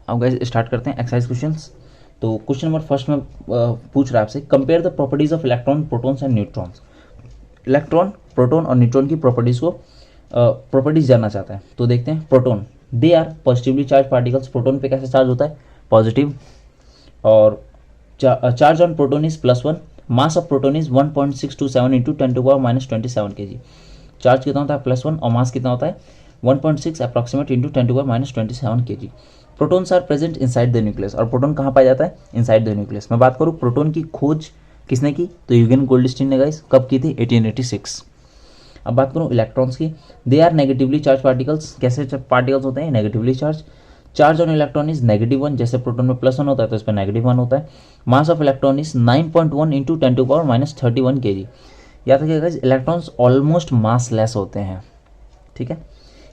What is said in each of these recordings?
अब guys start करते हैं एक्सरसाइज क्वेश्चंस। तो क्वेश्चन नंबर फर्स्ट में पूछ रहा है आपसे, compare the properties of electron, protons and neutrons. Electron, proton और न्यूट्रॉन की प्रॉपर्टीज को प्रॉपर्टीज जानना चाहता है। तो देखते हैं proton, they are positively charged particles. Proton पे कैसे चार्ज होता है? पॉजिटिव। और charge on proton is +1, mass of proton is 1.627 into 10⁻⁻27 kg। Charge कितना होता है? +1 और मास कितना होता है? 1.6 approximate into 10⁻⁻27 kg। Protons are present inside the nucleus. और प्रोटॉन कहाँ पाया जाता है? Inside the nucleus. मैं बात करूँ प्रोटॉन की खोज किसने की? तो यूगेन गोल्डस्टीन ने गाइस। कब की थी? 1886। अब बात करूँ इलेक्ट्रॉन्स की, they are negatively charged particles. कैसे पार्टिकल्स होते हैं? Negatively charged. Charge on electron is -1, जैसे प्रोटॉन में +1 होता है तो इस पर -1 होता है। Mass of electron is 9.1 into 10⁻31 kg। याद रखिएगा इलेक्ट्रॉन्स ऑलमोस्ट मासलेस होते हैं, ठीक है।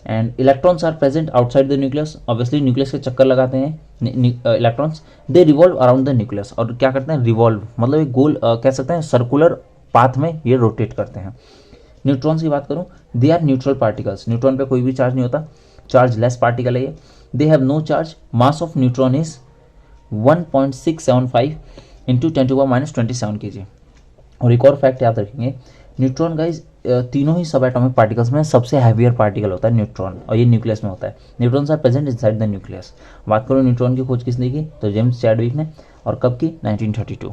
And electrons are present outside the nucleus. Obviously nucleus के चक्कर लगाते हैं electrons. They revolve around the nucleus. और क्या करते हैं? रिवॉल्व, मतलब एक गोल कह सकते हैं सर्कुलर पाथ में ये रोटेट करते हैं। न्यूट्रॉन्स की बात करूं, they are neutral particles. Neutron पे कोई भी चार्ज नहीं होता, चार्ज लेस पार्टिकल है ये। They have no charge. Mass of neutron is 1.675 into 10⁻⁻27 kg। और एक और फैक्ट याद रखेंगे, न्यूट्रॉन गाइज तीनों ही सब एटॉमिक पार्टिकल्स में सबसे हैवियर पार्टिकल होता है न्यूट्रॉन, और ये न्यूक्लियस में होता है। Neutrons are present inside the nucleus. बात करो न्यूट्रॉन की खोज किसने की? तो जेम्स चैडविक ने। और कब की? 1932।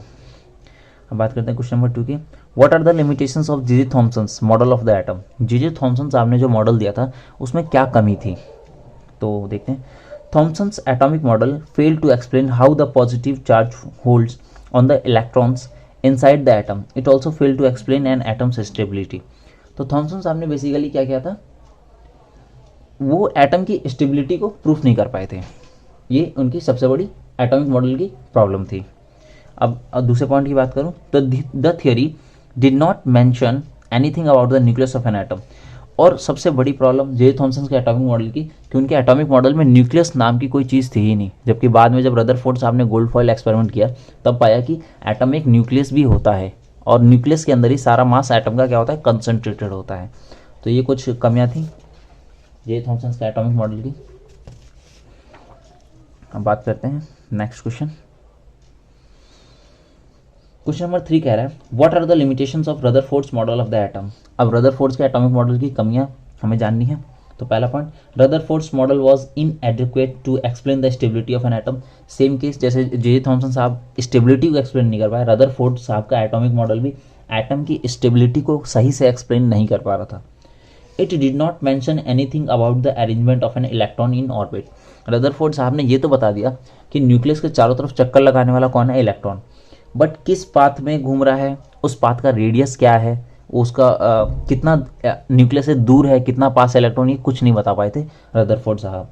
अब बात करते हैं क्वेश्चन नंबर 2 की, what are the limitations of J Thomson's model of the atom. J Thomson साहब ने जो मॉडल दिया था उसमें क्या कमी थी? तो देखते हैं, Thomson's atomic model failed to explain how the positive charge holds on the electrons inside the atom. It also failed to explain an atom's stability. तो थॉमसन साहब ने बेसिकली क्या किया था? वो एटम की स्टेबिलिटी को प्रूफ नहीं कर पाए थे। ये उनकी सबसे बड़ी एटॉमिक मॉडल की प्रॉब्लम थी। अब दूसरे पॉइंट की बात करूं तो the theory did not mention anything about the nucleus of an atom. और सबसे बड़ी प्रॉब्लम जे थॉमसन के एटॉमिक मॉडल की कि उनके एटॉमिक मॉडल में न्यूक्लियस नाम की कोई चीज़ थी ही नहीं। जबकि बाद में जब रदरफोर्ड साहब ने गोल्ड फॉइल एक्सपेरिमेंट किया तब पाया कि एटम में एक न्यूक्लियस भी होता है, और न्यूक्लियस के अंदर ही सारा मास एटम का क्या होता है? कंसंट्रेटेड होता है। तो ये कुछ कमियां थी जे थॉमसन के एटॉमिक मॉडल की। अब बात करते हैं नेक्स्ट क्वेश्चन। क्वेश्चन नंबर 3 कह रहा है, what are the limitations of Rutherford's model of the atom. अब रदरफोर्ड्स के एटॉमिक मॉडल की कमियां हमें जाननी है। तो पहला point, Rutherford's model was inadequate to explain the stability of an atom. Same case जैसे जे थॉमसन साहब स्टेबिलिटी को एक्सप्लेन नहीं कर पाए, रदरफोर्ड साहब का एटॉमिक मॉडल भी एटम की स्टेबिलिटी को सही से एक्सप्लेन नहीं कर पा रहा था। It did not mention anything about the arrangement of an electron in orbit. Rutherford साहब ने ये तो बता दिया कि न्यूक्लियस के चारों तरफ चक्कर लगाने वाला कौन है? इलेक्ट्रॉन। बट किस पाथ में घूम रहा है, उस पाथ का रेडियस क्या है, उसका कितना न्यूक्लियस से दूर है, कितना पास इलेक्ट्रॉन, ये कुछ नहीं बता पाए थे रदरफोर्ड साहब।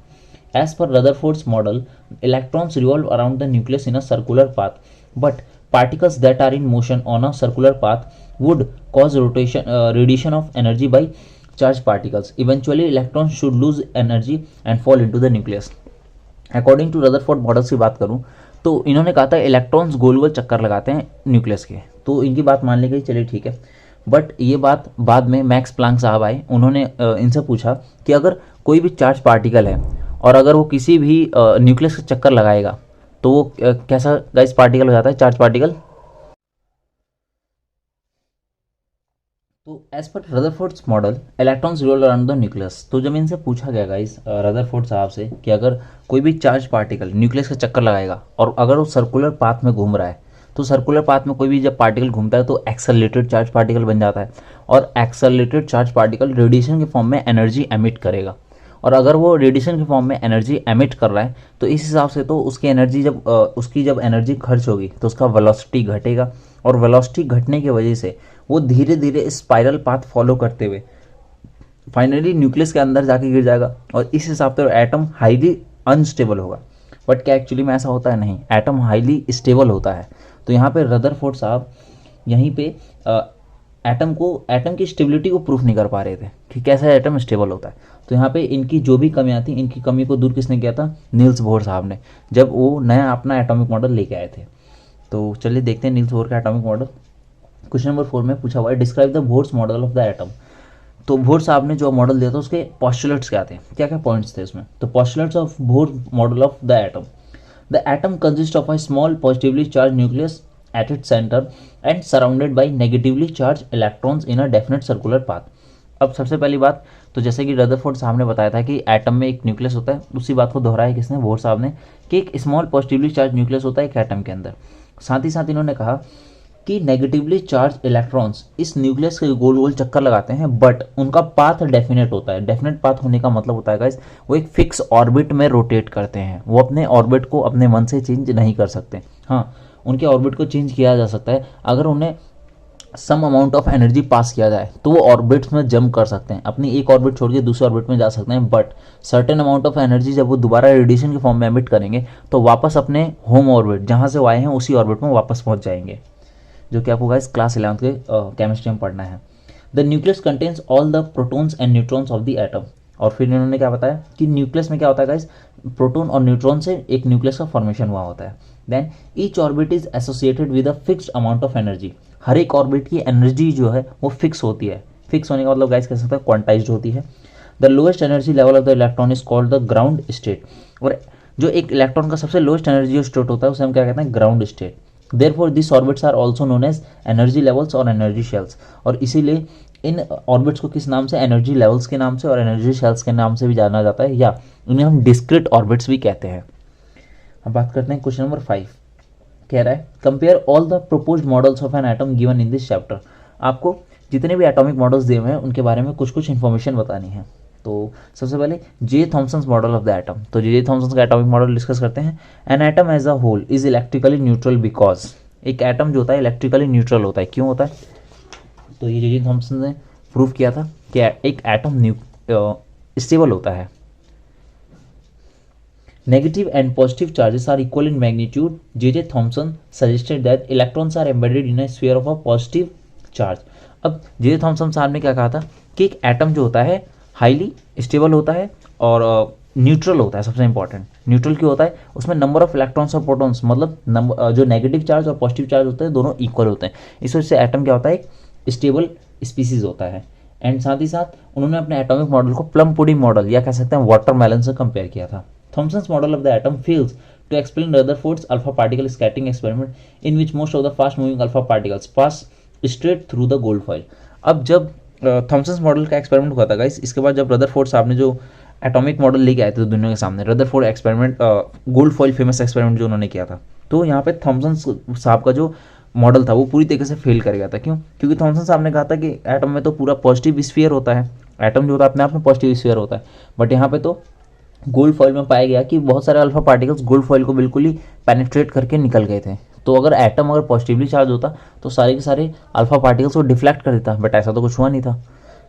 एज पर Rutherford's model, electrons revolve around the nucleus in a circular path, but particles that are in motion on a circular path would cause rotation radiation of energy by charge particles. Eventually electrons should lose energy and fall into the nucleus. According to Rutherford models की बात करूं तो इन्होंने कहा था electrons गोल गोल चक्कर लगाते हैं न्यूक्लियस के, तो इनकी बात मान ली गई, चलिए ठीक है। बट ये बात बाद में मैक्स प्लांक साहब आए, उन्होंने इनसे पूछा कि अगर कोई भी चार्ज पार्टिकल है और अगर वो किसी भी न्यूक्लियस का चक्कर लगाएगा तो वो कैसा गाइस पार्टिकल हो जाता है? Charge particle. तो एज पर Rutherford's model electrons revolve around the nucleus. तो जब इनसे पूछा गया गाइस रदरफोर्ड साहब से कि अगर कोई भी चार्ज पार्टिकल न्यूक्लियस का चक्कर लगाएगा और अगर वो सर्कुलर पाथ में घूम रहा है, तो सर्कुलर पाथ में कोई भी जब पार्टिकल घूमता है तो एक्सेलरेटेड चार्ज पार्टिकल बन जाता है, और एक्सेलरेटेड चार्ज पार्टिकल रेडिएशन के फॉर्म में एनर्जी एमिट करेगा। और अगर वो रेडिएशन के फॉर्म में एनर्जी एमिट कर रहा है तो इस हिसाब से तो उसकी एनर्जी जब एनर्जी खर्च होगी तो उसका वेलोसिटी घटेगा, और वेलोसिटी घटने की वजह से वो धीरे धीरे स्पाइरल पाथ फॉलो करते हुए फाइनली न्यूक्लियस के अंदर जाके गिर जाएगा, और इस हिसाब से एटम हाईली अनस्टेबल होगा। बट क्या एक्चुअली में ऐसा होता है? नहीं, एटम हाईली स्टेबल होता है। तो यहाँ पे रदरफोर्ड साहब यहीं पे एटम की स्टेबिलिटी को प्रूफ नहीं कर पा रहे थे कि कैसे एटम स्टेबल होता है। तो यहाँ पे इनकी जो भी कमियां थी, इनकी कमी को दूर किसने किया था? नील्स बोर साहब ने, जब वो नया अपना एटॉमिक मॉडल लेके आए थे। तो चलिए देखते हैं नील्स बोर का एटॉमिक मॉडल। क्वेश्चन नंबर 4 में पूछा हुआ है, describe the Bohr's model of the atom. तो बोर साहब ने जो मॉडल दिया था उसके पॉस्टुलेट्स क्या थे, क्या क्या पॉइंट्स थे उसमें? तो postulates of bore model of the atom, the atom consist of a small positively charge nucleus at its center and surrounded by negatively charged electrons in a definite circular path. अब सबसे पहली बात तो जैसे कि रदरफोर्ड साहब ने बताया था कि एटम में एक न्यूक्लियस होता है, उसी बात को दोहराया किसने, बोर साहब ने, कि एक स्मॉल पॉजिटिवली चार्ज न्यूक्लियस होता है एक एटम के अंदर। साथ ही साथ इन्होंने कहा कि नेगेटिवली चार्ज इलेक्ट्रॉन्स इस न्यूक्लियस के गोल गोल चक्कर लगाते हैं, बट उनका पाथ डेफिनेट होता है। डेफिनेट पाथ होने का मतलब होता है गाइस वो एक फिक्स ऑर्बिट में रोटेट करते हैं, वो अपने ऑर्बिट को अपने मन से चेंज नहीं कर सकते। हाँ, उनके ऑर्बिट को चेंज किया जा सकता है, अगर उन्हें सम अमाउंट ऑफ एनर्जी पास किया जाए तो वो ऑर्बिट्स में जंप कर सकते हैं, अपनी एक ऑर्बिट छोड़ के दूसरे ऑर्बिट में जा सकते हैं, but certain amount of energy जब वो दोबारा रेडिएशन के फॉर्म में एमिट करेंगे तो वापस अपने होम ऑर्बिट जहाँ से वो आए हैं उसी ऑर्बिट में वापस पहुँच जाएंगे, जो कि आपको गाइस क्लास 11th के केमिस्ट्री में पढ़ना है। The nucleus contains all the protons and neutrons of the atom. और फिर इन्होंने क्या बताया कि न्यूक्लियस में क्या होता है गाइस, प्रोटॉन और न्यूट्रॉन से एक न्यूक्लियस का फॉर्मेशन हुआ होता है। Then each orbit is associated with a fixed amount of energy. हर एक ऑर्बिट की एनर्जी जो है वो फिक्स होती है। फिक्स होने का मतलब गाइस कह सकते हैं क्वांटाइज्ड होती है। The lowest energy level of the electron is called the ground state. और जो एक इलेक्ट्रॉन का सबसे लोएस्ट एनर्जी स्टेट होता है उसे हम क्या कहते हैं, ground state. Therefore, these orbits are also known as energy levels और energy shells। और इसीलिए इन ऑर्बिट्स को किस नाम से, एनर्जी लेवल्स के नाम से और एनर्जी शेल्स के नाम से भी जाना जाता है, या उन्हें हम डिस्क्रीट ऑर्बिट्स भी कहते हैं। अब बात करते हैं क्वेश्चन नंबर 5। कह रहा है compare all the proposed models of an atom given in this chapter. आपको जितने भी एटॉमिक मॉडल्स दिए हुए हैं उनके बारे में कुछ कुछ इन्फॉर्मेशन बतानी है। तो सबसे पहले J Thomson's model of the atom. तो जे थॉमसन का एटॉमिक मॉडल डिस्कस करते हैं। An atom as a whole is electrically neutral because, एक एटम जो होता है इलेक्ट्रिकली न्यूट्रल होता है। क्यों होता है, तो ये जे थॉमसन ने प्रूव किया था कि एक एटम स्टेबल होता है। Negative and positive charges are equal in magnitude. J Thomson suggested that electrons are embedded in a sphere of a positive charge. अब जे थॉमसन साहब ने क्या कहा था कि एक एटम जो होता है हाईली स्टेबल होता है और न्यूट्रल होता है। सबसे इंपॉर्टेंट न्यूट्रल क्यों होता है, उसमें नंबर ऑफ इलेक्ट्रॉन्स और प्रोटॉन्स मतलब जो नेगेटिव चार्ज और पॉजिटिव चार्ज होते हैं दोनों इक्वल होते हैं। इस वजह से एटम क्या होता है, एक स्टेबल स्पीसीज होता है। एंड साथ ही साथ उन्होंने अपने एटॉमिक मॉडल को प्लम पुडिंग मॉडल या कह सकते हैं वाटरमेलन से कंपेयर किया था। Thomson's model of the atom fails to explain Rutherford's alpha particle scattering experiment in which most of the fast moving alpha particles pass straight through the gold foil। अब जब Thomson's model का experiment हुआ था guys, इसके बाद जब Rutherford साहब ने जो एटॉमिक मॉडल लेके आए थे दुनिया के सामने, Rutherford experiment gold foil famous experiment जो उन्होंने किया था, तो यहाँ पे थॉमसन साहब का जो मॉडल था वो पूरी तरीके से फेल कर गया था। क्यों, क्योंकि थॉमसन साहब ने कहा था कि एटम में तो पूरा पॉजिटिव स्फीयर होता है, एटम जो होता है अपने आप में पॉजिटिव स्फीयर होता है, बट यहाँ पे तो गोल्ड फॉइल में पाया गया कि बहुत सारे अल्फा पार्टिकल्स गोल्ड फॉइल को बिल्कुल ही पेनिट्रेट करके निकल गए थे। तो अगर एटम अगर पॉजिटिवली चार्ज होता तो सारे के सारे अल्फा पार्टिकल्स को डिफ्लेक्ट कर देता, बट ऐसा तो कुछ हुआ नहीं था।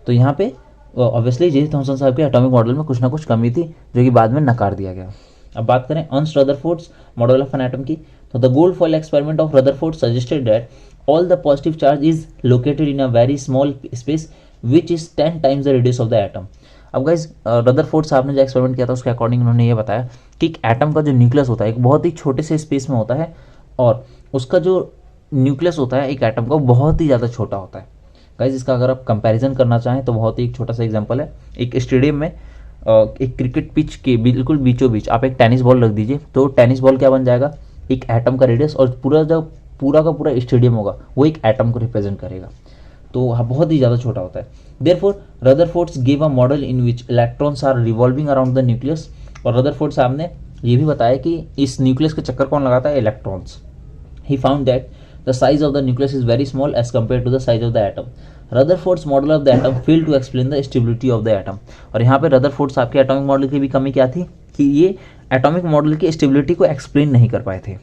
तो यहाँ पे ऑब्वियसली जे थॉमसन साहब के एटॉमिक मॉडल में कुछ ना कुछ कमी थी जो कि बाद में नकार दिया गया। अब बात करें Ernst Rutherford's model of an atom की, तो the gold foil experiment of Rutherford suggested that all the positive charge is located in a very small space which is 10 times the radius of the atom. अब guys Rutherford साहब ने जो experiment किया था उसके according उन्होंने ये बताया कि एक एटम का जो न्यूक्लियस होता है एक बहुत ही छोटे से स्पेस में होता है और उसका जो न्यूक्लियस होता है एक एटम का बहुत ही ज़्यादा छोटा होता है। गाइज इसका अगर आप कंपैरिजन करना चाहें तो बहुत ही एक छोटा सा एग्जांपल है, एक स्टेडियम में एक क्रिकेट पिच के बिल्कुल बीचों बीच आप एक टेनिस बॉल रख दीजिए, तो टेनिस बॉल क्या बन जाएगा, एक एटम का रेडियस, और पूरा का पूरा स्टेडियम होगा वो एक एटम को रिप्रेजेंट करेगा। तो बहुत ही ज़्यादा छोटा होता है। Therefore Rutherford give a model in which electrons are revolving around the nucleus. और रदरफोर्ड साहब ने ये भी बताया कि इस न्यूक्लियस के चक्कर कौन लगाता है, electrons. He found that the size of the nucleus is very small as compare to the size of the atom. Rutherford's model of the atom fail to explain the stability of the atom. और यहाँ पे Rutherford साहब के atomic model की भी कमी क्या थी कि ये एटॉमिक मॉडल की स्टेबिलिटी को एक्सप्लेन नहीं कर पाए थे।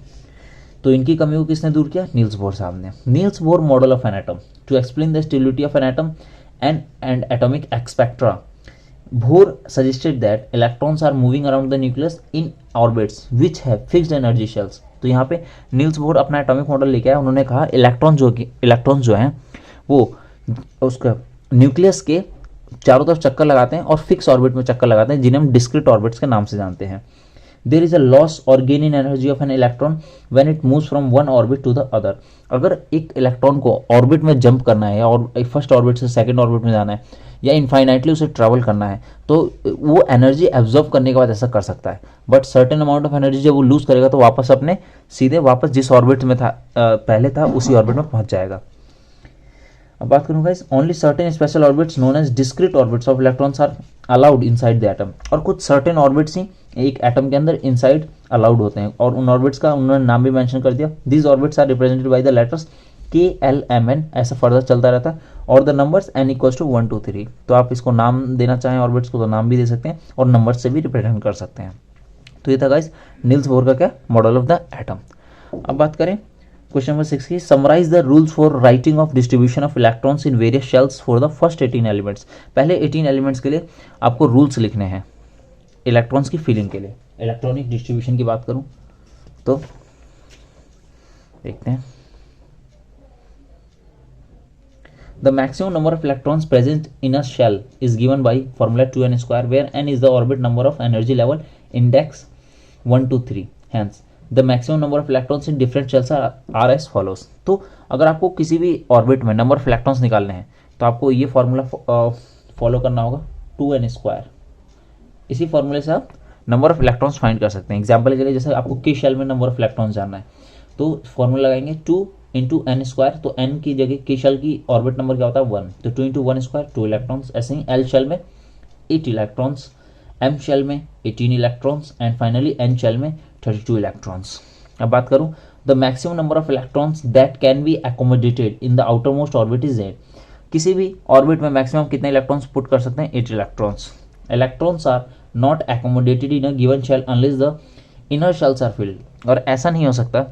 तो इनकी कमी को किसने दूर किया, नील्स बोर साहब ने। Niels Bohr model of an atom to explain the stability of an atom and atomic spectra. Bohr suggested that electrons are moving around the nucleus in orbits which have fixed energy shells. तो यहाँ पे Niels Bohr अपना atomic model लेके आए, उन्होंने कहा electron जो हैं वो उसका न्यूक्लियस के चारों तरफ चक्कर लगाते हैं और फिक्स ऑर्बिट में चक्कर लगाते हैं, जिन्हें हम डिस्क्रीट ऑर्बिट्स के नाम से जानते हैं। There is a loss or gain in energy of an electron when it moves from one orbit to the other. अगर एक इलेक्ट्रॉन को ऑर्बिट में जंप करना है और फर्स्ट ऑर्बिट से सेकंड ऑर्बिट में जाना है या इनफाइनाइटली उसे ट्रैवल करना है तो वो एनर्जी एब्जॉर्ब करने के बाद ऐसा कर सकता है, but certain amount of energy जब वो लूज करेगा तो वापस अपने सीधे वापस जिस ऑर्बिट में था पहले था उसी ऑर्बिट में पहुंच जाएगा। अब बात करूँ guys, only certain special orbits known as discrete orbits of electrons are allowed inside the atom, और कुछ सर्टेन ऑर्बिट्स ही एक एटम के अंदर इनसाइड अलाउड होते हैं, और उन ऑर्बिट्स का उन्होंने नाम भी मेंशन कर दिया। These orbits are represented by the letters K L M N, ऐसा फर्दर चलता रहता है, और the numbers n equals to 1 2 3। तो आप इसको नाम देना चाहें ऑर्बिट्स को तो नाम भी दे सकते हैं और नंबर से भी रिप्रेजेंट कर सकते हैं। तो ये था गाइस नील्स बोर का क्या मॉडल ऑफ द एटम। अब बात करें क्वेश्चन नंबर 6 की, summarize the rules for writing of distribution of electrons in various shells for the first 18 elements. पहले 18 एलिमेंट्स के लिए आपको रूल्स लिखने हैं इलेक्ट्रॉन्स की फिलिंग के लिए। इलेक्ट्रॉनिक डिस्ट्रीब्यूशन की बात करूं तो देखते हैं, the maximum number of electrons present in a shell is given by formula 2n square where n is the orbit number of energy level index 1 2 3, hence the maximum number of electrons in different shells are as follows. तो अगर आपको किसी भी orbit में number of electrons निकालने हैं तो आपको ये फॉर्मूला फॉलो करना होगा 2n स्क्वायर। इसी फॉर्मूले से आप नंबर ऑफ इलेक्ट्रॉन्स फाइंड कर सकते हैं। एग्जाम्पल के लिए जैसे आपको के शेल में नंबर ऑफ इलेक्ट्रॉन्स जानना है तो फॉर्मूला लगाएंगे 2 इंटू एन स्क्वायर, तो एन की जगह के शेल की ऑर्बिट नंबर क्या होता है 1, तो 2 इंटू 1 स्क्वायर 2 इलेक्ट्रॉन्स। ऐसे ही एल शेल में 8 इलेक्ट्रॉन्स, एम शेल में 18 electrons and finally N shell में 32 इलेक्ट्रॉन्स। अब बात करूं, the maximum number of electrons that can be accommodated in the outer most orbit is 8। किसी भी ऑर्बिट में मैक्सिमम कितने इलेक्ट्रॉन्स पुट कर सकते हैं 8 electrons. Electrons are not accommodated in a given shell unless the inner shells are filled. और ऐसा नहीं हो सकता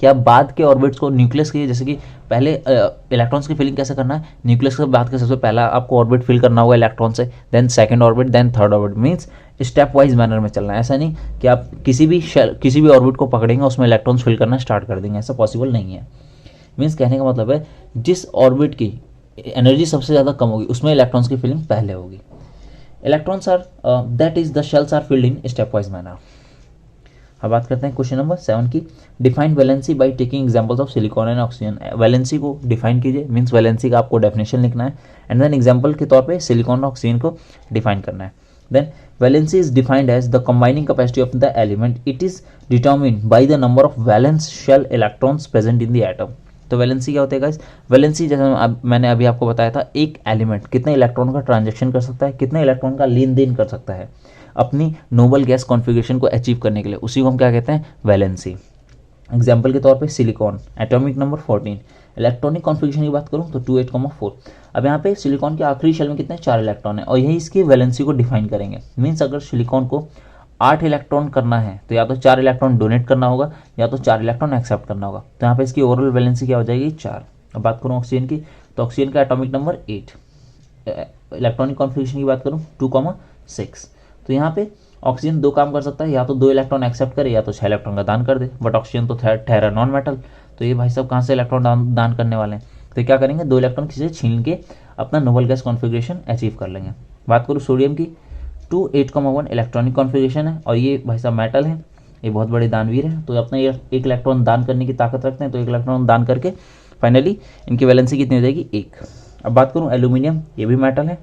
कि आप बाद के ऑर्बिट्स को न्यूक्लियस के, जैसे कि पहले इलेक्ट्रॉन्स की फिलिंग कैसे करना है, न्यूक्लियस के बाद के सबसे पहला आपको ऑर्बिट फिल करना होगा इलेक्ट्रॉन से, then second orbit, then third orbit, means stepwise manner में चलना है। ऐसा नहीं कि आप किसी भी ऑर्बिट को पकड़ेंगे उसमें इलेक्ट्रॉन्स फिल करना स्टार्ट कर देंगे, ऐसा पॉसिबल नहीं है। मीन्स कहने का मतलब है जिस ऑर्बिट की एनर्जी सबसे ज़्यादा कम होगी उसमें इलेक्ट्रॉन्स की फिलिंग पहले होगी। Electrons are that is the shells are filled in stepwise manner. अब बात करते हैं क्वेश्चन नंबर 7 की, define valency by taking examples of silicon and oxygen. Valency को डिफाइन कीजिए, मींस वैलेंसी का आपको डेफिनेशन लिखना है एंड देन एग्जांपल के तौर पे सिलिकॉन और ऑक्सीजन को डिफाइन करना है। Then valency is defined as the combining capacity of the element, it is determined by the number of valence shell electrons present in the atom. तो valency क्या होता है गाइस, वैलेंसी जैसे मैंने अभी आपको बताया था, एक एलिमेंट कितने इलेक्ट्रॉन का ट्रांजेक्शन कर सकता है, कितने इलेक्ट्रॉन का लेन देन कर सकता है अपनी नोबल गैस कॉन्फ़िगरेशन को अचीव करने के लिए, उसी को हम क्या कहते हैं वैलेंसी। एग्जाम्पल के तौर पे silicon atomic number 14, electronic configuration की बात करूँ तो 2 8 4। अब यहाँ पे सिलिकॉन के आखिरी शेल में कितने 4 इलेक्ट्रॉन है और यही इसकी वैलेंसी को डिफाइन करेंगे। मीन्स अगर सिलिकॉन को 8 इलेक्ट्रॉन करना है तो या तो 4 इलेक्ट्रॉन डोनेट करना होगा या तो 4 इलेक्ट्रॉन एक्सेप्ट करना होगा, तो यहाँ पे इसकी ओवरऑल वैलेंसी क्या हो जाएगी 4। अब बात करूँ ऑक्सीजन की तो ऑक्सीजन का एटॉमिक नंबर 8, इलेक्ट्रॉनिक कॉन्फ़िगरेशन की बात करूँ 2 6। तो यहाँ पे ऑक्सीजन 2 काम कर सकता है, या तो 2 इलेक्ट्रॉन एक्सेप्ट करे या तो 6 इलेक्ट्रॉन का दान कर दे, बट ऑक्सीजन तो ठहरा नॉन मेटल, तो ये भाई साहब कहाँ से इलेक्ट्रॉन दान करने वाले हैं, तो क्या करेंगे 2 इलेक्ट्रॉन किसी से छीन के अपना नोबल गैस कॉन्फ़िगरेशन अचीव कर लेंगे। बात करूँ सोडियम की 2 8 1 इलेक्ट्रॉनिक कॉन्फ़िगरेशन है और ये भाई साहब मेटल है, ये बहुत बड़े दानवीर हैं, तो अपना ये 1 इलेक्ट्रॉन दान करने की ताकत रखते हैं, तो 1 इलेक्ट्रॉन दान करके फाइनली इनकी वैलेंसी कितनी हो जाएगी 1। अब बात करूँ एल्यूमिनियम, ये भी मेटल है,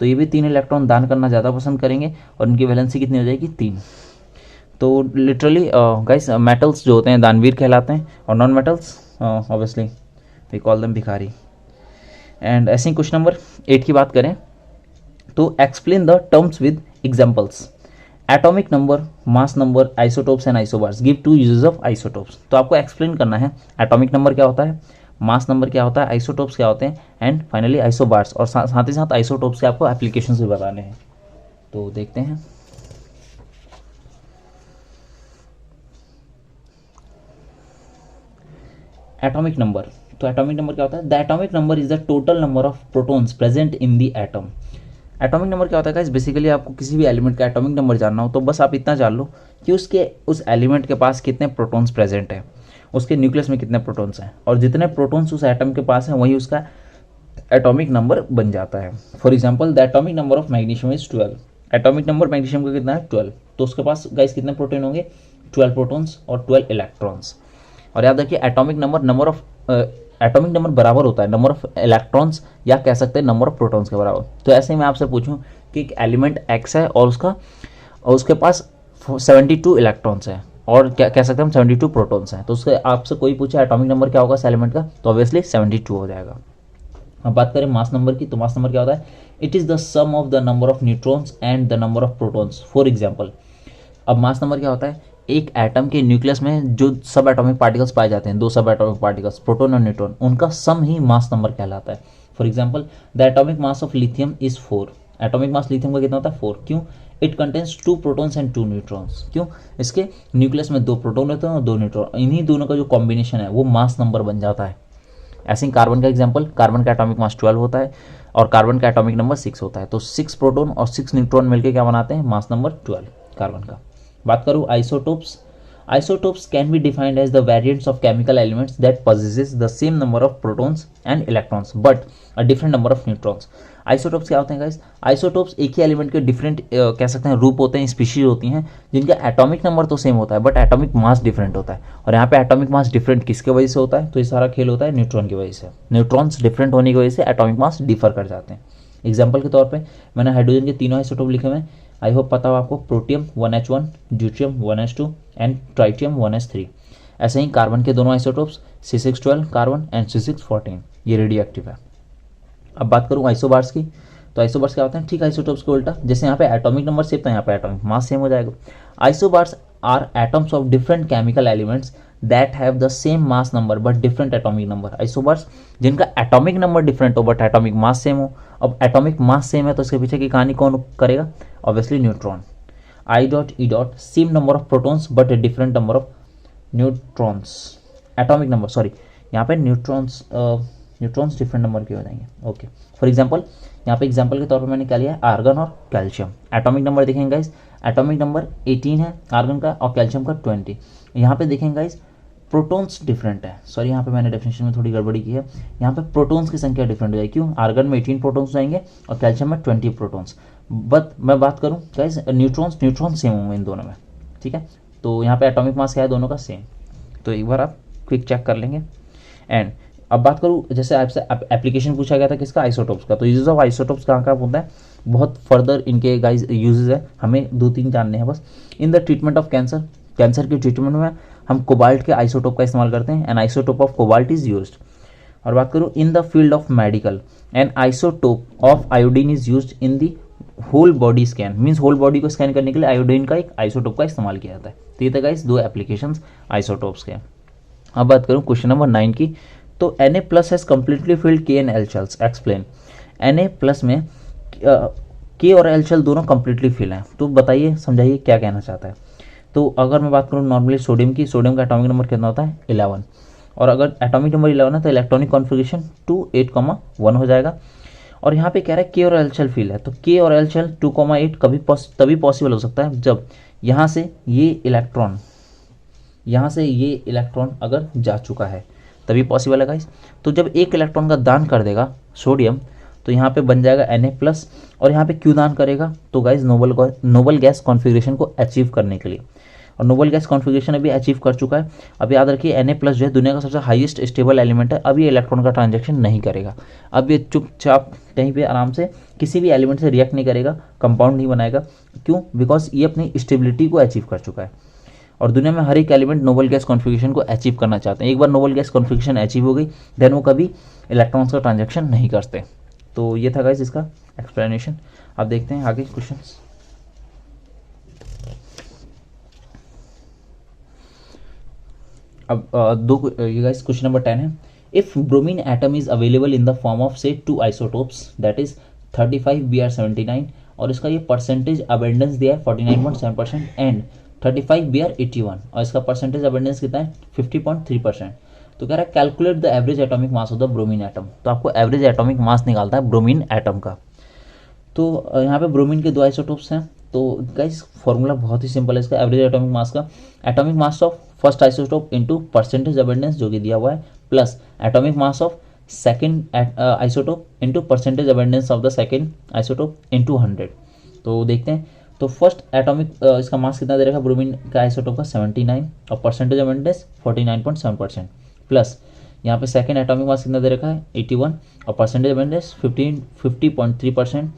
तो ये भी 3 इलेक्ट्रॉन दान करना ज़्यादा पसंद करेंगे और इनकी वैलेंसी कितनी हो जाएगी 3। तो लिटरली गाइस मेटल्स जो होते हैं दानवीर कहलाते हैं और non metals obviously we call them भिखारी। एंड ऐसे ही क्वेश्चन नंबर 8 की बात करें तो explain the terms with examples. Atomic number, mass number, isotopes and isobars, give 2 uses of isotopes. तो आपको एक्सप्लेन करना है एटॉमिक नंबर क्या होता है, मास नंबर क्या होता है, आइसोटोप्स क्या होते हैं एंड फाइनली आइसोबार्स, और साथ ही साथ आइसोटोप्स के आपको एप्लीकेशंस भी बताने हैं। तो देखते हैं एटॉमिक नंबर। तो एटॉमिक नंबर क्या होता है, the atomic number is the total number of protons present in the atom. Atomic number क्या होता है गाइस, बेसिकली आपको किसी भी एलिमेंट का एटॉमिक नंबर जानना हो तो बस आप इतना जान लो कि उस एलिमेंट के पास कितने प्रोटॉन्स प्रेजेंट हैं, उसके न्यूक्लियस में कितने प्रोटॉन्स हैं, और जितने प्रोटॉन्स उस एटम के पास हैं वही उसका एटॉमिक नंबर बन जाता है। For example the atomic number of magnesium is 12, atomic number magnesium का कितना है 12, तो उसके पास गाइस कितने प्रोटॉन होंगे 12 प्रोटॉन्स और 12 इलेक्ट्रॉन्स। और याद रखिए atomic number of atomic number बराबर होता है नंबर ऑफ इलेक्ट्रॉन्स या कह सकते हैं नंबर ऑफ प्रोटॉन्स के बराबर। तो ऐसे ही मैं आपसे पूछूं कि एक एलिमेंट एक्स है और उसके पास 72 इलेक्ट्रॉन्स हैं और क्या कह सकते हैं हम 72 प्रोटॉन्स हैं, तो उसके आपसे कोई पूछे एटॉमिक नंबर क्या होगा इस एलिमेंट का, तो ऑब्वियसली 72 हो जाएगा। अब बात करें मास नंबर की, तो मास नंबर क्या होता है, it is the sum of the number of neutrons and the number of protons. For example, अब मास नंबर क्या होता है, एक एटम के न्यूक्लियस में जो सब एटॉमिक पार्टिकल्स पाए जाते हैं, दो सब एटॉमिक पार्टिकल्स प्रोटॉन और न्यूट्रॉन, उनका सम ही मास नंबर कहलाता है। For example, the atomic mass of lithium is 4। Atomic mass lithium का कितना होता है 4। क्यों? It contains 2 protons and 2 neutrons. क्यों? इसके न्यूक्लियस में 2 प्रोटॉन होते हैं और 2 न्यूट्रॉन, इन्हीं दोनों का जो कॉम्बिनेशन है वो मास नंबर बन जाता है। ऐसे ही कार्बन का एग्जाम्पल, कार्बन का एटॉमिक मास 12 होता है और कार्बन का एटॉमिक नंबर 6 होता है, तो 6 प्रोटॉन और 6 न्यूट्रॉन मिलकर क्या बनाते हैं, मास नंबर 12 कार्बन का। बात करूँ isotopes, isotopes can be defined as the variants of chemical elements that possesses the same number of protons and electrons but a different number of neutrons। Isotopes क्या होते हैं गाइस, आइसोटोप्स एक ही element के different कह सकते हैं रूप होते हैं, स्पीशीज होती हैं जिनका एटॉमिक नंबर तो सेम होता है बट एटॉमिक मास डिफरेंट होता है। और यहाँ पे एटॉमिक मास डिफरेंट किसके वजह से होता है, तो ये सारा खेल होता है न्यूट्रॉन की वजह से। न्यूट्रॉन्स डिफरेंट होने की वजह से एटॉमिक मास डिफर कर जाते हैं। एग्जाम्पल के तौर पे मैंने हाइड्रोजन के तीनों आइसोटोप लिखे हुए हैं, आई होप पता हो आपको, protium 1H1, deuterium 1S2 and tritium 1S3। ऐसे ही कार्बन के दोनों isotopes C612 carbon and C614, ये रेडियो एक्टिव है। अब बात करूँ आइसोबार्स की, तो आइसोबार्स क्या होते हैं, ठीक आइसोटोप्स के उल्टा, जैसे यहाँ पे एटॉमिक नंबर सेम तो यहाँ पे एटॉमिक मास सेम हो जाएगा। Isobars are atoms of different chemical elements that have the same mass number but different atomic number. Isobars जिनका एटॉमिक नंबर डिफरेंट हो बट एटॉमिक मास सेम हो। अब atomic mass same है तो इसके पीछे की कहानी कौन करेगा, obviously neutron. I dot E dot same number of protons but a different number of neutrons. Atomic number sorry, यहाँ पे न्यूट्रॉन्स डिफरेंट नंबर के हो जाएंगे। ओके, फॉर एग्जांपल यहाँ पे एग्जांपल के तौर पर मैंने क्या लिया है, आर्गन और कैल्शियम। एटॉमिक नंबर देखेंगे गाइस, एटॉमिक नंबर 18 है आर्गन का और कैल्शियम का 20। यहाँ पे देखेंगे गाइस प्रोटॉन्स डिफरेंट है, सॉरी यहाँ पे मैंने डेफिनेशन में थोड़ी गड़बड़ी की है, यहाँ पे प्रोटॉन्स की संख्या डिफरेंट हो जाएगी। क्यों? आर्गन में 18 प्रोटॉन्स जाएंगे और कैल्शियम में 20 प्रोटॉन्स। बट मैं बात करूँ गाइस न्यूट्रॉन सेम होंगे इन दोनों में, ठीक है। तो यहाँ पे एटॉमिक मास क्या है दोनों का सेम, तो एक बार आप क्विक चेक कर लेंगे। एंड अब बात करूँ, जैसे आपसे एप्लीकेशन पूछा गया था किसका, आइसोटोप्स का, तो यूजेस ऑफ आइसोटोप्स कहाँ कहाँ होता है, बहुत फर्दर इनके गाइस यूजेस है, हमें 2-3 जानने हैं बस। In the treatment of cancer, cancer के ट्रीटमेंट में हम कोबाल्ट के आइसोटोप का इस्तेमाल करते हैं, an isotope of cobalt is used. और बात करूँ in the field of medical, an isotope of iodine is used in the whole body scan, means whole body को स्कैन करने के लिए आयोडीन का एक आइसोटोप का इस्तेमाल किया जाता है। तो ये था गाइस 2 एप्लीकेशंस आइसोटोप्स के। अब बात करूँ क्वेश्चन नंबर 9 की, तो Na+ has completely field K and L shells, explain. Na+ में K और L शेल दोनों कम्प्लीटली फिल हैं, तो बताइए समझाइए क्या कहना चाहता है। तो अगर मैं बात करूँ नॉर्मली सोडियम की, सोडियम का एटॉमिक नंबर कितना होता है 11, और अगर एटॉमिक नंबर 11 है तो इलेक्ट्रॉनिक कॉन्फ़िगरेशन 2,8,1 हो जाएगा। और यहाँ पे कह रहा है K और L शेल फिल है, तो K और L शेल 2,8 तभी पॉसिबल हो सकता है जब यहाँ से ये इलेक्ट्रॉन अगर जा चुका है, तभी पॉसिबल है गाइस। तो जब एक इलेक्ट्रॉन का दान कर देगा सोडियम, तो यहाँ पे बन जाएगा Na+, और यहाँ पे क्यों दान करेगा, तो गाइस नोबल गैस कॉन्फ़िगरेशन को अचीव करने के लिए, और नोबल गैस कॉन्फ़िगरेशन अभी अचीव कर चुका है। अब याद रखिए Na+ जो है दुनिया का सबसे हाईएस्ट स्टेबल एलिमेंट है, अब ये इलेक्ट्रॉन का ट्रांजैक्शन नहीं करेगा, अब ये चुपचाप कहीं पे आराम से किसी भी एलिमेंट से रिएक्ट नहीं करेगा, कंपाउंड नहीं बनाएगा। क्यों? बिकॉज ये अपनी स्टेबिलिटी को अचीव कर चुका है, और दुनिया में हर एक एलिमेंट नोबल गैस कॉन्फ़िगरेशन को अचीव करना चाहते हैं। एक बार नोबल गैस कॉन्फ़िगरेशन अचीव हो गई देन वो कभी इलेक्ट्रॉन्स का ट्रांजैक्शन नहीं करते। तो ये था गाइस इसका एक्सप्लेनेशन। अब देखते हैं आगे क्वेश्चंस। अब ये गाइस क्वेश्चन नंबर 10 है, if bromine atom is available in the form of से 2 आइसोटोप्स दैट इज 35Br79, और इसका ये परसेंटेज अबेंडेंस दिया है 49.7% एंड 35Br81, और इसका परसेंटेज अबेंडेंस कितना है 50.3%। तो कह रहा है calculate the average atomic mass of the bromine atom, तो आपको एवरेज एटॉमिक मास निकालता है ब्रोमीन एटम का। तो यहाँ पे ब्रोमीन के 2 आइसोटोप्स हैं, तो गाइस फॉर्मूला बहुत ही सिंपल है इसका एवरेज एटॉमिक मास का, atomic mass of first isotope into percentage abundance जो कि दिया हुआ है, plus atomic mass of second isotope into percentage abundance of the second isotope into 100। तो देखते हैं, तो फर्स्ट एटॉमिक इसका मास कितना दे रखा ब्रोमीन का आइसोटोप का 79 और परसेंटेज अबेंडेंस 49.7%, प्लस यहाँ पे सेकंड एटॉमिक मास कितना दे रखा है 81 और परसेंटेज अबेंडेंस 50.3%।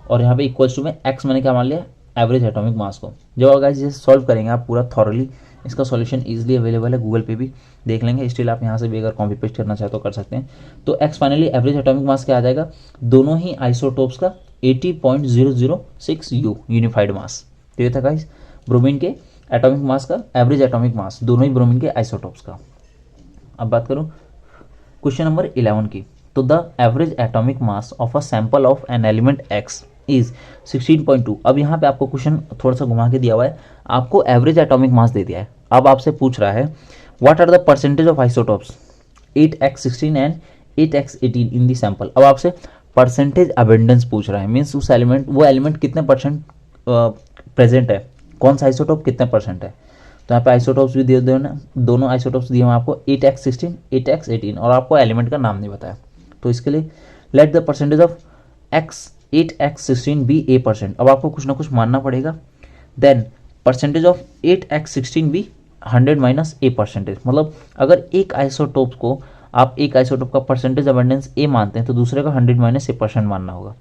और यहाँ पे इक्वल्स टू में एक्स मैंने क्या मान लिया एवरेज एटॉमिक मास को। जब आप गाइस ये सॉल्व करेंगे आप पूरा थॉरली, इसका सॉल्यूशन इजीली अवेलेबल है, गूगल पे भी देख लेंगे, स्टिल आप यहाँ से भी अगर कॉपी पेस्ट करना चाहे तो कर सकते हैं। तो x finally average atomic mass क्या आ जाएगा दोनों ही आइसोटोप्स का 80.006 यू यूनिफाइड मास। तो ये था गाइस ब्रोमीन के एटॉमिक मास का एवरेज एटॉमिक मास दोनों ही ब्रोमीन के आइसोटोप्स का। अब बात करूँ क्वेश्चन नंबर 11 की, तो the average atomic mass of a sample of an element x is 16.2। अब यहाँ पे आपको क्वेश्चन थोड़ा सा घुमा के दिया हुआ है, आपको एवरेज एटॉमिक मास दे दिया है। अब आपसे पूछ रहा है what are the percentage of isotopes 8x16 and 8x18 in the sample. अब आपसे परसेंटेज अबेंडेंस पूछ रहा है, मीन्स उस एलिमेंट वो एलिमेंट कितने परसेंट प्रेजेंट है, कौन सा आइसोटोप कितने परसेंट है। तो यहाँ पे आइसोटोप्स भी दिए हुए ना, दोनों आइसोटोप्स दिए हुए आपको 8x16 8x18 और आपको एलिमेंट का नाम नहीं बताया। तो इसके लिए let the percentage of x 8x16 be a%। अब आपको कुछ ना कुछ मानना पड़ेगा। Then percentage of 8x16 be 100 minus a%। मतलब अगर एक आइसोटोप को आप एक आइसोटोप का परसेंटेज अबेंडेंस a मानते हैं तो दूसरे का 100 माइनस a% मानना होगा।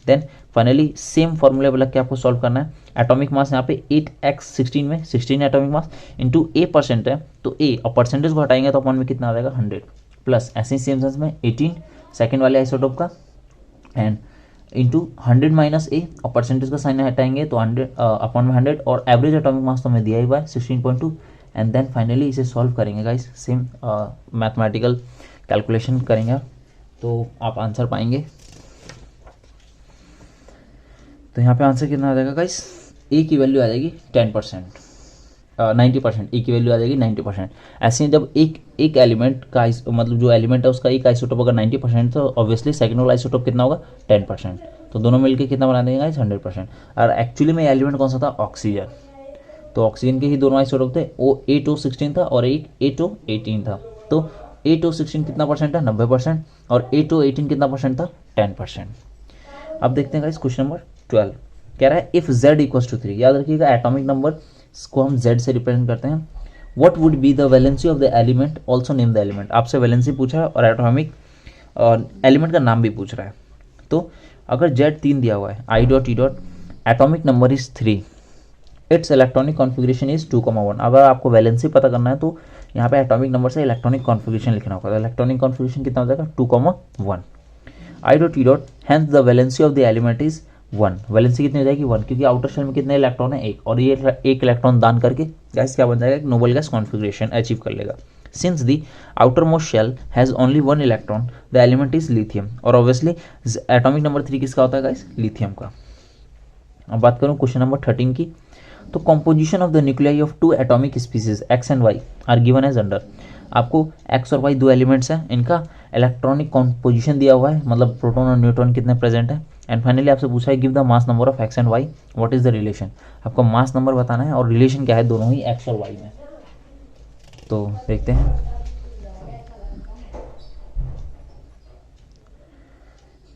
देन फाइनली सेम फॉर्मूले लग के आपको सॉल्व करना है। एटॉमिक मास यहाँ पे 8x16 में 16 एटॉमिक मास इंटू a% है, तो a और परसेंटेज को हटाएंगे तो अपन में कितना आ जाएगा 100 प्लस ऐसे ही सेम सेंस में 18 सेकेंड वाले आइसोटोप का एंड इंटू 100 माइनस ए और परसेंटेज का साइन हटाएंगे तो 100 अपॉन में 100 और एवरेज एटॉमिक मास तो हमें दिया ही हुआ है 16.2। एंड देन फाइनली इसे सॉल्व करेंगे गाइस, सेम मैथमेटिकल कैलकुलेशन करेंगे तो आप आंसर पाएंगे। तो यहाँ पे आंसर कितना आ जाएगा गाइस, ए की वैल्यू आ जाएगी 10%, 90%, ए की वैल्यू आ जाएगी 90%। ऐसे ही जब एक एलिमेंट का मतलब जो एलिमेंट है उसका एक आइसोटोप अगर 90% तो ऑब्वियसली सेकंड वाला आइसोटोप कितना होगा 10%। तो दोनों मिलकर कितना बना देंगे गाइस 100%। और एक्चुअली में एलिमेंट कौन सा था ऑक्सीजन, तो ऑक्सीजन के ही दोनों आइसोटोप थे, वो A216 था और एक A218 था। तो A216 कितना परसेंट है 90% और A218 कितना परसेंट था 10%। अब देखते हैं गाइस क्वेश्चन नंबर 12 कह रहा है इफ z इक्वल्स टू 3। याद रखिएगा एटॉमिक नंबर को हम z से रिप्रेजेंट करते हैं। What would be the valency of the element also name the element. आपसे वैलेंसी पूछा है और एटॉमिक एलिमेंट का नाम भी पूछ रहा है। तो अगर z 3 दिया हुआ है i dot e dot atomic number is 3, it's electronic configuration is 2,1। अगर आपको वैलेंसी पता करना है तो यहाँ पे एटॉमिक नंबर से इलेक्ट्रॉनिक कॉन्फ़िगरेशन लिखना होगा। तो इलेक्ट्रॉनिक कॉन्फ़िगरेशन कितना हो जाएगा 2,1। i dot e dot hence the valency of the element is 1। Valency कितनी हो जाएगी 1, क्योंकि आउटर शेल में कितने इलेक्ट्रॉन है एक, और ये एक इलेक्ट्रॉन दान करके गैस क्या बन जाएगा एक नोबल गैस कॉन्फ़िगरेशन अचीव कर लेगा। Since the outer most shell has only 1 electron the element is lithium. और ऑब्वियसली एटॉमिक नंबर 3 किसका होता है गाइस लिथियम का। अब बात करूँ क्वेश्चन नंबर 13 की, तो composition of the nuclei of 2 atomic species X and Y are given as under. आपको एक्स और वाई 2 एलिमेंट्स हैं, इनका इलेक्ट्रॉनिक कॉम्पोजिशन दिया हुआ है, मतलब प्रोटॉन और न्यूट्रॉन कितने प्रेजेंट है। एंड फाइनली आपसे पूछा है give the mass number of X and Y, what is the relation. आपको मास नंबर बताना है और रिलेशन क्या है दोनों ही एक्स और वाई में। तो देखते हैं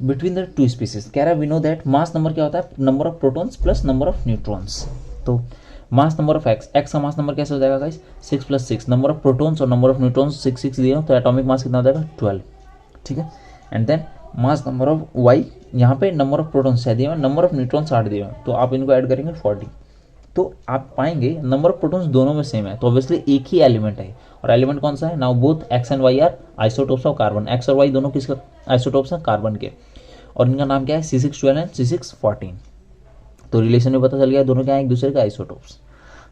बिटवीन द 2 स्पीसीज कह रहा है we know that mass number क्या होता है number of protons plus number of neutrons. तो मास नंबर ऑफ एक्स का मास नंबर कैसे हो जाएगा गाइस 6 + 6, नंबर ऑफ प्रोटॉन्स और नंबर ऑफ न्यूट्रॉन्स 6 6 दिए हो तो एटॉमिक मास कितना हो जाएगा 12। ठीक है। And then mass number of Y, यहाँ पे नंबर ऑफ प्रोटॉन्स 6 दिए हुए, नंबर ऑफ न्यूट्रॉन्स 8 दिए हुए, तो आप इनको ऐड करेंगे 40। तो आप पाएंगे नंबर ऑफ प्रोटॉन्स दोनों में सेम है, तो ऑब्वियसली एक ही एलिमेंट है। और एलिमेंट कौन सा है now both x and Y are isotopes of carbon. X और वाई दोनों किसका आइसोटोप्स हैं कार्बन के, और इनका नाम क्या है C612 एंड C614। तो रिलेशन में पता चल गया दोनों क्या है एक दूसरे का आइसोटोप्स।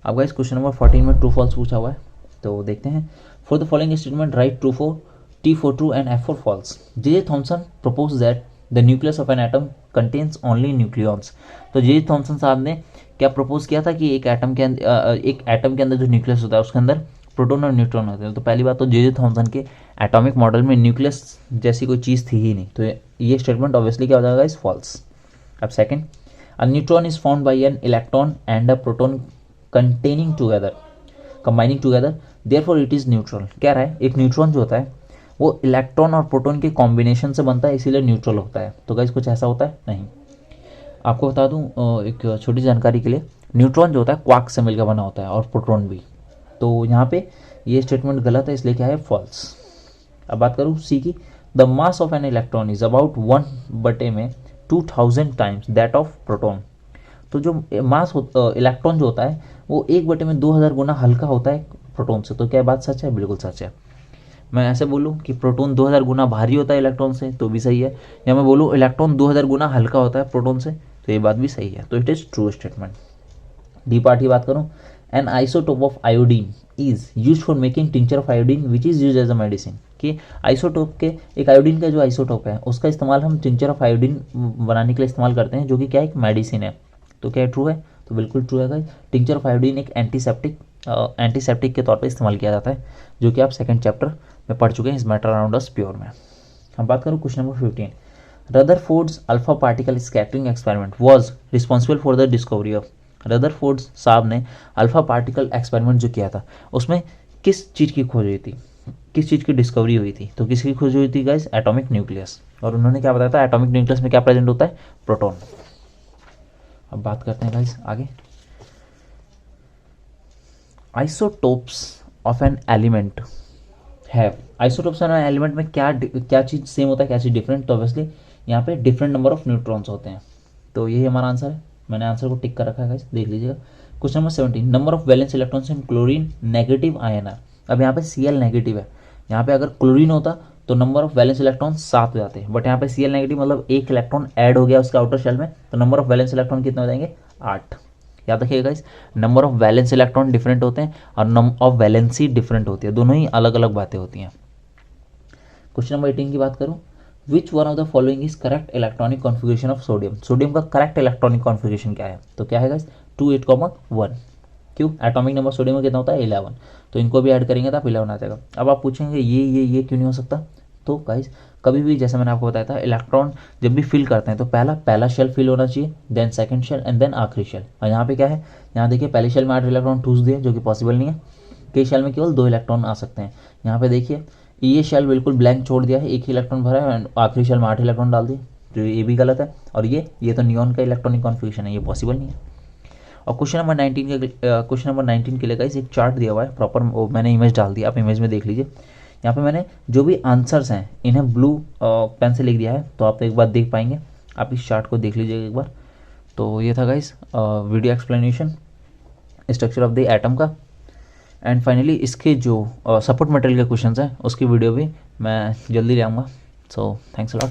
अब गाइस क्वेश्चन नंबर 14 में ट्रू फॉल्स पूछा हुआ है, तो देखते हैं। For the following statement right true for T for true and F for false. J.J. Thomson proposed that the nucleus of an atom contains only nucleons. तो J.J. Thomson साहब ने क्या प्रपोज किया था कि एक एटम के अंदर जो न्यूक्लियस होता है उसके अंदर प्रोटॉन और न्यूट्रॉन होते हैं। तो पहली बात तो J.J. थॉमसन के एटॉमिक मॉडल में न्यूक्लियस जैसी कोई चीज़ थी ही नहीं, तो ये स्टेटमेंट ऑब्वियसली क्या हो जाएगा इज फॉल्स। अब second, a neutron is found by an electron and a proton combining together therefore it is neutral. कह रहा है एक न्यूट्रॉन जो होता है वो इलेक्ट्रॉन और प्रोटॉन के कॉम्बिनेशन से बनता है, इसीलिए न्यूट्रल होता है। तो गाइस कुछ ऐसा होता है नहीं। आपको बता दूं एक छोटी जानकारी के लिए, न्यूट्रॉन जो होता है क्वार्क से मिलकर बना होता है और प्रोटॉन भी। तो यहाँ पे ये स्टेटमेंट गलत है, इसलिए क्या है फॉल्स। अब बात करूँ सी की, the mass of an electron is about 1/2000 times that of proton. तो जो मास इलेक्ट्रॉन जो होता है वो 1/2000 गुना हल्का होता है प्रोटॉन से। तो क्या बात सच है? बिल्कुल सच है। मैं ऐसे बोलूँ कि प्रोटॉन 2000 गुना भारी होता है इलेक्ट्रॉन से, तो भी सही है। या मैं बोलूँ इलेक्ट्रॉन 2000 गुना हल्का होता है प्रोटॉन से, तो ये बात भी सही है। तो it is true statement. D part की बात करूँ, an isotope of iodine is use for making tincture of iodine which is use as a medicine. कि आइसोटोप के, एक आयोडीन का जो आइसोटोप है उसका इस्तेमाल हम टिंचर ऑफ आयोडीन बनाने के लिए इस्तेमाल करते हैं, जो कि क्या एक मेडिसिन है। तो क्या ट्रू है? तो बिल्कुल ट्रू है गाइस। टिंचर ऑफ आयोडीन एक एंटीसेप्टिक के तौर पर इस्तेमाल किया जाता है, जो कि आप सेकंड चैप्टर में पढ़ चुके हैं इस मैटर अराउंड अस प्योर में। हम बात करूँ question number 15, Rutherford's alpha particle scattering experiment was responsible for the discovery of. Rutherford साहब ने अल्फा पार्टिकल एक्सपेरिमेंट जो किया था उसमें किस चीज़ की खोज हुई थी, किस चीज़ की डिस्कवरी हुई थी? तो किसकी खोज हुई थी गाइस? Atomic nucleus. और उन्होंने क्या बताया था? एटॉमिक न्यूक्लियस में क्या प्रेजेंट होता है? प्रोटॉन। अब बात करते हैं गाइस आगे, isotopes of an element have. Isotopes of an element में क्या चीज़ सेम होता है, क्या चीज़ डिफरेंट? तो ऑब्वियसली यहाँ पे डिफरेंट नंबर ऑफ न्यूट्रॉन्स होते हैं। तो यही हमारा आंसर है। मैंने आंसर को टिक कर रखा है गाइस, देख लीजिएगा। Question number 17, number of valence electrons in chlorine negative ion. अब यहाँ पे Cl नेगेटिव है, यहाँ पे अगर क्लोरीन होता तो नंबर ऑफ वैलेंस इलेक्ट्रॉन 7 हो जाते, बट यहाँ पे Cl नेगेटिव मतलब एक इलेक्ट्रॉन ऐड हो गया उसके आउटर शेल में, तो नंबर ऑफ वैलेंस इलेक्ट्रॉन कितने हो जाएंगे? 8। याद रखिएगा guys, number of valence electron different होते हैं और नंबर ऑफ वैलेंसी डिफरेंट होती है, दोनों ही अलग अलग बातें होती हैं। क्वेश्चन नंबर 18 की बात करूँ, which one of the following is correct electronic configuration of sodium. Sodium का करेक्ट इलेक्ट्रॉनिक कॉन्फ़िगरेशन क्या है? तो क्या है गाइस? 2 8 1। क्यों? एटॉमिक नंबर सोडियम का कितना होता है? 11। तो इनको भी ऐड करेंगे तो आप 11 आ जाएगा। अब आप पूछेंगे ये क्यों नहीं हो सकता? तो गाइस कभी भी, जैसे मैंने आपको बताया था, इलेक्ट्रॉन जब भी फिल करते हैं तो पहला शेल फिल होना चाहिए, then second shell and then आखिरी शेल। और यहाँ पे क्या है? यहाँ देखिए पहले शेल में 8 इलेक्ट्रॉन ठूस दिए, जो कि पॉसिबल नहीं है। कई शेल में केवल 2 इलेक्ट्रॉन आ सकते हैं। यहाँ पे देखिए ये शेल बिल्कुल ब्लैंक छोड़ दिया है, एक ही इलेक्ट्रॉन भरा है, आखिरी शेल में 8 इलेक्ट्रॉन डाल दिए, तो ये भी गलत है। और ये तो नियॉन का इलेक्ट्रॉनिक कॉन्फ़िगरेशन है, ये पॉसिबल नहीं है। और क्वेश्चन नंबर 19 के लिए गाइस एक चार्ट दिया हुआ है प्रॉपर, वो मैंने इमेज डाल दिया, आप इमेज में देख लीजिए। यहाँ पे मैंने जो भी आंसर्स हैं इन्हें ब्लू पेन से लिख दिया है, तो आप एक बार देख पाएंगे। आप इस चार्ट को देख लीजिएगा एक बार। तो ये था guys video explanation structure of the atom का। एंड फाइनली इसके जो सपोर्ट मटेरियल के क्वेश्चंस हैं उसकी वीडियो भी मैं जल्दी ले आऊँगा। So thanks a lot.